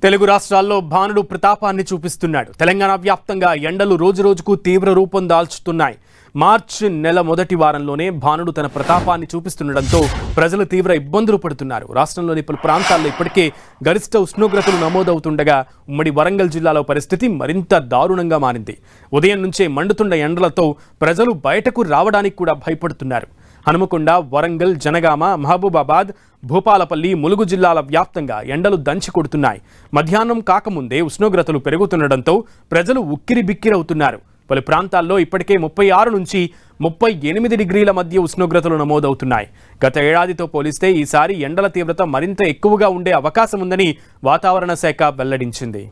తెలుగు రాష్ట్రాల్లో భానుడు ప్రతాపాన్ని చూపిస్తున్నాడు. తెలంగాణ వ్యాప్తంగా ఎండలు రోజురోజుకు తీవ్ర రూపం దాల్చుతున్నాయి. మార్చి నెల మొదటి వారంలోనే భానుడు తన ప్రతాపాన్ని చూపిస్తుండటంతో ప్రజలు తీవ్ర ఇబ్బందులు పడుతున్నారు. రాష్ట్రంలోని పలు ప్రాంతాల్లో ఇప్పటికే గరిష్ట ఉష్ణోగ్రతలు నమోదవుతుండగా ఉమ్మడి వరంగల్ జిల్లాలో పరిస్థితి మరింత దారుణంగా మారింది. ఉదయం నుంచే మండుతున్న ఎండలతో ప్రజలు బయటకు రావడానికి కూడా భయపడుతున్నారు. హనుమకొండ, వరంగల్, జనగామ, మహబూబాబాద్, భూపాలపల్లి, ములుగు జిల్లాల వ్యాప్తంగా ఎండలు దంచి కొడుతున్నాయి. మధ్యాహ్నం కాకముందే ఉష్ణోగ్రతలు పెరుగుతుండటంతో ప్రజలు ఉక్కిరిబిక్కిరవుతున్నారు. పలు ప్రాంతాల్లో ఇప్పటికే 36 నుంచి 38 డిగ్రీల మధ్య ఉష్ణోగ్రతలు నమోదవుతున్నాయి. గత ఏడాదితో పోలిస్తే ఈసారి ఎండల తీవ్రత మరింత ఎక్కువగా ఉండే అవకాశం ఉందని వాతావరణ శాఖ వెల్లడించింది.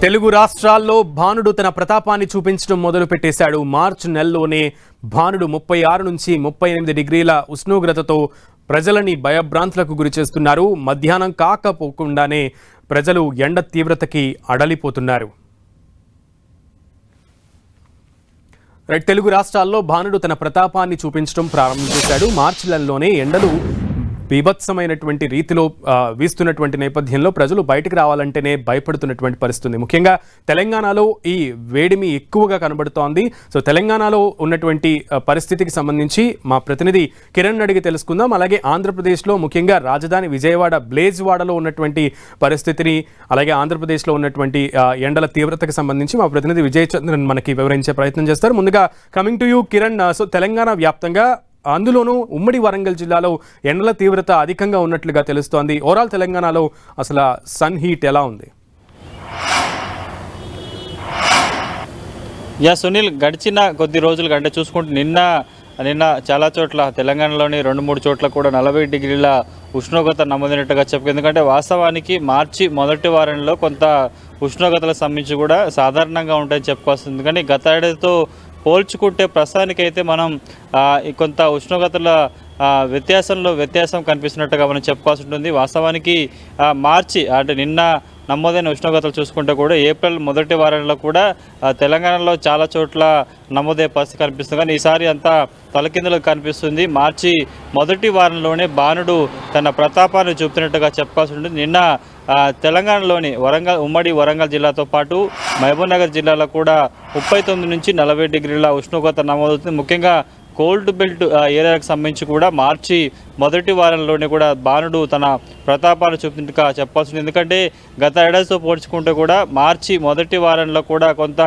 తెలుగు రాష్ట్రాల్లో భానుడు తన ప్రతాపాన్ని చూపించడం మొదలు పెట్టేశాడు. మార్చి నెలలోనే భానుడు 36 నుంచి 38 డిగ్రీల ఉష్ణోగ్రతతో ప్రజలని భయభ్రాంతులకు గురి చేస్తున్నారు. మధ్యాహ్నం కాకపోకుండానే ప్రజలు ఎండ తీవ్రతకి అడలిపోతున్నారు. తెలుగు రాష్ట్రాల్లో భానుడు తన ప్రతాపాన్ని చూపించడం ప్రారంభించేశాడు. మార్చి నెలలోనే ఎండలు బీభత్సమైనటువంటి రీతిలో వీస్తున్నటువంటి నేపథ్యంలో ప్రజలు బయటకు రావాలంటేనే భయపడుతున్నటువంటి పరిస్థితి. ముఖ్యంగా తెలంగాణలో ఈ వేడిమి ఎక్కువగా కనబడుతోంది. సో తెలంగాణలో ఉన్నటువంటి పరిస్థితికి సంబంధించి మా ప్రతినిధి కిరణ్ అడిగి తెలుసుకుందాం. అలాగే ఆంధ్రప్రదేశ్లో ముఖ్యంగా రాజధాని విజయవాడ బ్లేజ్వాడలో ఉన్నటువంటి పరిస్థితిని, అలాగే ఆంధ్రప్రదేశ్లో ఉన్నటువంటి ఎండల తీవ్రతకు సంబంధించి మా ప్రతినిధి విజయ్ చంద్రన్ మనకి వివరించే ప్రయత్నం చేస్తారు. ముందుగా coming to you Kiran. So Telangana వ్యాప్తంగా అందులోనూ ఉమ్మడి వరంగల్ జిల్లాలో ఎండల తీవ్రత అధికంగా ఉన్నట్లుగా తెలుస్తోంది. ఓవరాల్ తెలంగాణలో అసలు సన్ హీట్ ఎలా ఉంది? సునీల్, గడిచిన కొద్ది రోజులు అంటే చూసుకుంటే నిన్న చాలా చోట్ల తెలంగాణలోని 2-3 చోట్ల కూడా 40 డిగ్రీల ఉష్ణోగ్రత నమోదైనట్టుగా చెప్పు. ఎందుకంటే వాస్తవానికి మార్చి మొదటి వారంలో కొంత ఉష్ణోగ్రతలకు సంబంధించి కూడా సాధారణంగా ఉంటాయని చెప్పుకోవాల్సింది. ఎందుకంటే గత ఏడాదితో పోల్చుకుంటే ప్రస్తుతానికైతే మనం కొంత ఉష్ణోగ్రతల వ్యత్యాసం కనిపిస్తున్నట్టుగా మనం చెప్పుకోవాల్సి ఉంటుంది. వాస్తవానికి మార్చి అంటే నిన్న నమోదైన ఉష్ణోగ్రతలు చూసుకుంటే కూడా ఏప్రిల్ మొదటి వారంలో కూడా తెలంగాణలో చాలా చోట్ల నమోదయ్యే పరిస్థితి కనిపిస్తుంది. కానీ ఈసారి అంతా తలకిందులకు కనిపిస్తుంది. మార్చి మొదటి వారంలోనే భానుడు తన ప్రతాపాన్ని చూపుతున్నట్టుగా చెప్పుకోవాల్సి ఉంటుంది. నిన్న తెలంగాణలోని ఉమ్మడి వరంగల్ జిల్లాతో పాటు మహబూబ్నగర్ జిల్లాలో కూడా 39 నుంచి 40 డిగ్రీల ఉష్ణోగ్రత నమోదవుతుంది. ముఖ్యంగా కోల్డ్ బెల్ట్ ఏరియాకు సంబంధించి కూడా మార్చి మొదటి వారంలోనే కూడా భానుడు తన ప్రతాపాన్ని చూపినట్టుగా చెప్పాల్సింది. ఎందుకంటే గత ఏడాదితో పోల్చుకుంటే కూడా మార్చి మొదటి వారంలో కూడా కొంత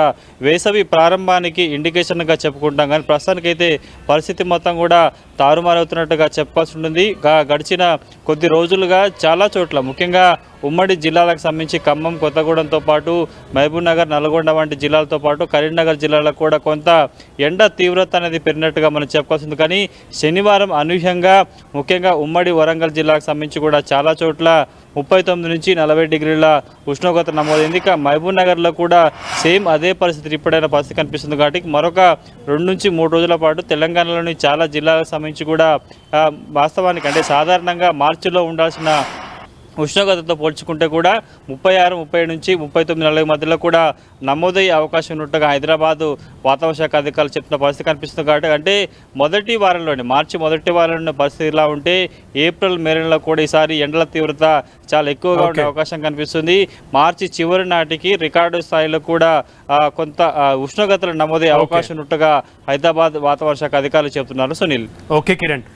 వేసవి ప్రారంభానికి ఇండికేషన్గా చెప్పుకుంటాం. కానీ ప్రస్తుతానికైతే పరిస్థితి మొత్తం కూడా తారుమారవుతున్నట్టుగా చెప్పాల్సి ఉంటుంది. గడిచిన కొద్ది రోజులుగా చాలా చోట్ల ముఖ్యంగా ఉమ్మడి జిల్లాలకు సంబంధించి ఖమ్మం, కొత్తగూడెంతో పాటు మహబూబ్నగర్, నల్గొండ వంటి జిల్లాలతో పాటు కరీంనగర్ జిల్లాలో కూడా కొంత ఎండ తీవ్రత అనేది పెరిగినట్టుగా మనం చెప్పుకోవాల్సింది. కానీ శనివారం అనూహ్యంగా ముఖ్యంగా ఉమ్మడి వరంగల్ జిల్లాకు సంబంధించి కూడా చాలా చోట్ల 39 నుంచి 40 డిగ్రీల ఉష్ణోగ్రత నమోదైంది. ఇక మహబూబ్నగర్లో కూడా సేమ్ అదే పరిస్థితి ఇప్పుడైన పరిస్థితి కనిపిస్తుంది. కాబట్టి మరొక 2 నుంచి 3 రోజుల పాటు తెలంగాణలోని చాలా జిల్లాలకు సంబంధించి కూడా వాస్తవానికి అంటే సాధారణంగా మార్చిలో ఉండాల్సిన ఉష్ణోగ్రతతో పోల్చుకుంటే కూడా 36, 37 నుంచి 39, 40 మధ్యలో కూడా నమోదయ్యే అవకాశం ఉన్నట్టుగా హైదరాబాద్ వాతావరణ శాఖ అధికారులు చెప్తున్న పరిస్థితి కనిపిస్తుంది. కాబట్టి అంటే మొదటి వారంలోనే మార్చి మొదటి వారంలో పరిస్థితి ఇలా ఉంటే ఏప్రిల్, మే నెలలో కూడా ఈసారి ఎండల తీవ్రత చాలా ఎక్కువగా ఉండే అవకాశం కనిపిస్తుంది. మార్చి చివరి నాటికి రికార్డు స్థాయిలో కూడా కొంత ఉష్ణోగ్రతలు నమోదయ్యే అవకాశం ఉన్నట్టుగా హైదరాబాద్ వాతావరణ శాఖ అధికారులు చెప్తున్నారు. సునీల్. ఓకే కిరణ్.